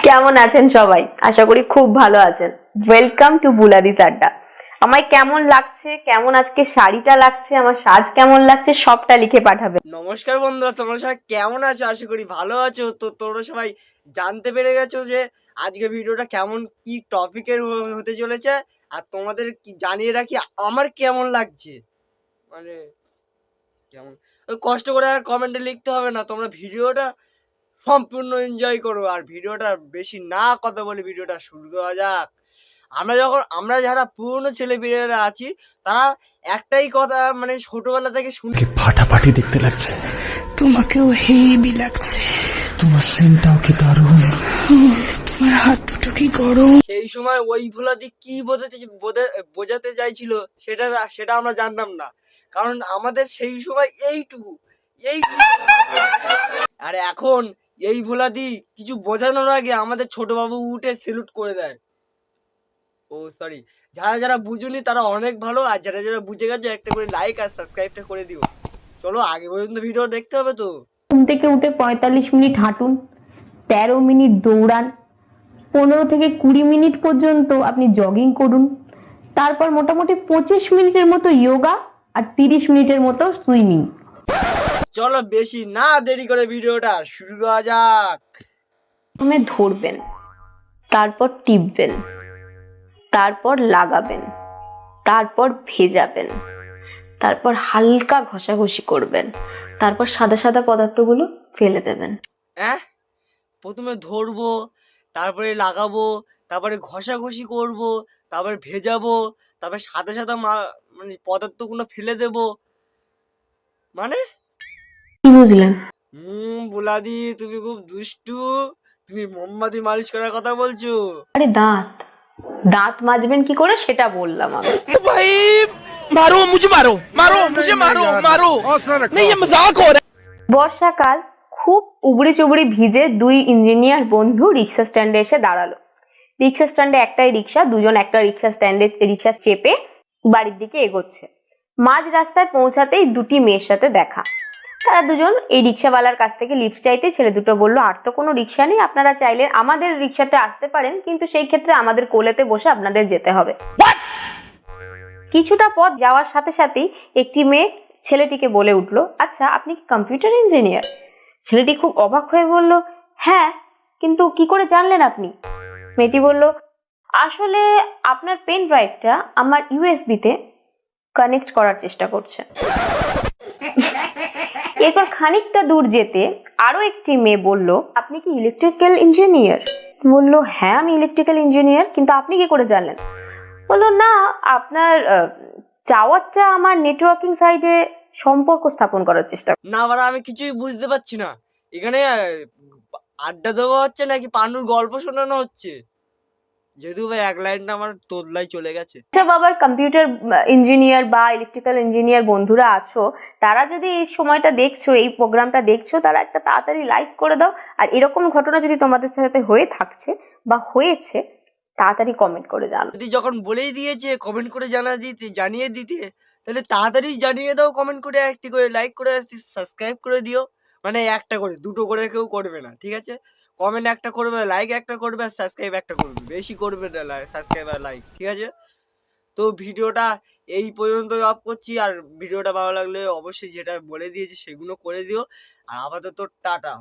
কেমন আছেন সবাই? আশা করি খুব ভালো আছেন। ওয়েলকাম টু বুলাদিস আড্ডা। আমায় কেমন লাগছে, কেমন আজকে শাড়িটা লাগছে, আমার সাজ কেমন লাগছে সবটা লিখে পাঠাবে। নমস্কার বন্ধুরা, তোমরা সবাই কেমন আছো? আশা করি ভালো আছো। তো তোমরা সবাই জানতে পেরে গেছো যে আজকে ভিডিওটা কেমন কি টপিকের হতে চলেছে। আর তোমাদের কি জানিয়ে রাখি আমার কেমন লাগছে, মানে কেমন কষ্ট করে আর কমেন্টে লিখতে হবে না, তোমরা ভিডিওটা সম্পূর্ণ এনজয় করো। আর ভিডিওটা বেশি না কথা বলে ভিডিওটা শুরু করা যাক। আমরা যারা পুরনো ছেলেপিলেরা আছি তারা একটাই কথা, মানে ছোটবেলা থেকে শুনে ফাটাফাটি দেখতে লাগছে, তোমাকেও হেভি লাগছে, তোমার সেন্টটাও কি দারুণ, তোমার হাত দুটো কি গরম। সেই সময় ওই ভোলাদি কি বোঝাতে চাইছিল সেটা আমরা জানতাম না, কারণ আমাদের সেই সময় এইটুকু। আর এখন এই ভোলাদি কিছু বোঝানোর আগে আমাদের ছোট বাবু উঠে সেলুট করে দেয়। ও সরি, যারা যারা বুঝুনি তারা অনেক ভালো, আর যারা যারা বুঝে গেছে একটা করে লাইক আর সাবস্ক্রাইবটা করে দিও। চলো আগে পর্যন্ত ভিডিও দেখতে হবে। তো ঘুম থেকে উঠে 45 মিনিট হাঁটুন, 13 মিনিট দৌড়ান, 15 থেকে 20 মিনিট পর্যন্ত আপনি জগিং করুন, তারপর মোটামুটি 25 মিনিটের মতো যোগা আর 30 মিনিটের মতো সুইমিং। চলো বেশি না দেরি করে ভিডিওটা শুরু করা যাক। প্রথমে ধরবেন, তারপর টিপবেন, তারপর লাগাবেন, তারপর ভেজাবেন, তারপর হালকা ঘষাঘষি করবেন, তারপর সাদা সাদা পদার্থগুলো ফেলে দেবেন। প্রথমে ধরবো, তারপরে লাগাবো, তারপরে ঘষাঘষি করব, তারপরে ভেজাবো, তারপরে সাদা সাদা মানে পদার্থগুলো ফেলে দেব, মানে কি বুঝলেন? বুলাদি তুমি খুব দুষ্টু। তুমি মোমবাতি মালিশ করার কথা বলছো? আরে দাঁত দাঁত মাজবেন কি করে সেটা বললাম আমি। ভাই মারো মুঝে, মারো মারো মুঝে, মারো মারো, नहीं ये मजाक हो रहा है। বর্ষাকাল, খুব উবড়ি চুবড়ি ভিজে দুই ইঞ্জিনিয়ার বন্ধু রিক্সা স্ট্যান্ডে এসে দাঁড়ালো। রিক্সা স্ট্যান্ডে একটাই রিক্সা, দুজন একটা রিক্সা স্ট্যান্ডে রিক্সা চেপে বাড়ির দিকে এগোচ্ছে। মাঝ রাস্তায় পৌঁছাতেই দুটি মেয়ের সাথে দেখা। তারা দুজন এই রিক্সাওয়ালার কাছ থেকে লিফট চাইতে ছেলে দুটো বলল, আর তো কোনো রিক্সা নেই, আপনারা চাইলে আমাদের রিক্সাতে আসতে পারেন, কিন্তু সেই ক্ষেত্রে আমাদের কোলেতে বসে আপনাদের যেতে হবে। কিছুটা পথ যাওয়ার সাথে সাথেই একটি মেয়ে ছেলেটিকে বলে উঠলো, আচ্ছা আপনি কি কম্পিউটার ইঞ্জিনিয়ার? ছেলেটি খুব অবাক হয়ে বলল, হ্যাঁ, কিন্তু কি করে জানলেন আপনি? মেয়েটি বলল, আসলে আপনার পেন ড্রাইভটা আমার ইউএসবি-তে কানেক্ট করার চেষ্টা করছে। এরপর খানিকটা দূর যেতে আরো একটি মেয়ে বলল, আপনি কি ইলেকট্রিক্যাল ইঞ্জিনিয়ার? বলল, হ্যাঁ আমি ইলেকট্রিক্যাল ইঞ্জিনিয়ার, কিন্তু আপনি কি করে জানলেন? বললো, না, আপনার টাওয়ারটা আমার নেটওয়ার্কিং সাইটে সম্পর্ক স্থাপন করার চেষ্টা। না বাড়া, আমি কিছুই বুঝতে পারছি না। এখানে আড্ডা দেওয়া হচ্ছে নাকি পান্নুর গল্প শোনানো হচ্ছে? যেহেতু ভাই এক লাইনটা আমার তোদলাই চলে গেছে। বাবার কম্পিউটার ইঞ্জিনিয়ার বা ইলেকট্রিক্যাল ইঞ্জিনিয়ার বন্ধুরা আছো, তারা যদি এই সময়টা দেখছো, এই প্রোগ্রামটা দেখছো, তারা একটা তাড়াতাড়ি লাইক করে দাও। আর এরকম ঘটনা যদি তোমাদের সাথে হয়ে থাকছে বা হয়েছে, তাড়াতাড়ি কমেন্ট করে জানাও। যদি যখন বলেই দিয়েছে কমেন্ট করে জানিয়ে দিতে, তাহলে তাড়াতাড়ি জানিয়ে দাও কমেন্ট করে, একটি করে লাইক করে, সাবস্ক্রাইব করে দিও। মানে একটা করে, দুটো করে কেউ করবে না, ঠিক আছে? কমেন্ট একটা করবে, লাইক একটা করবে, আর সাবস্ক্রাইব একটা করবে, বেশি করবে না সাবস্ক্রাইব আর লাইক, ঠিক আছে? তো ভিডিওটা এই পর্যন্ত অফ করছি। আর ভিডিওটা ভালো লাগলে অবশ্যই যেটা বলে দিয়েছি সেগুলো করে দিও। আর আপাতত টাটা।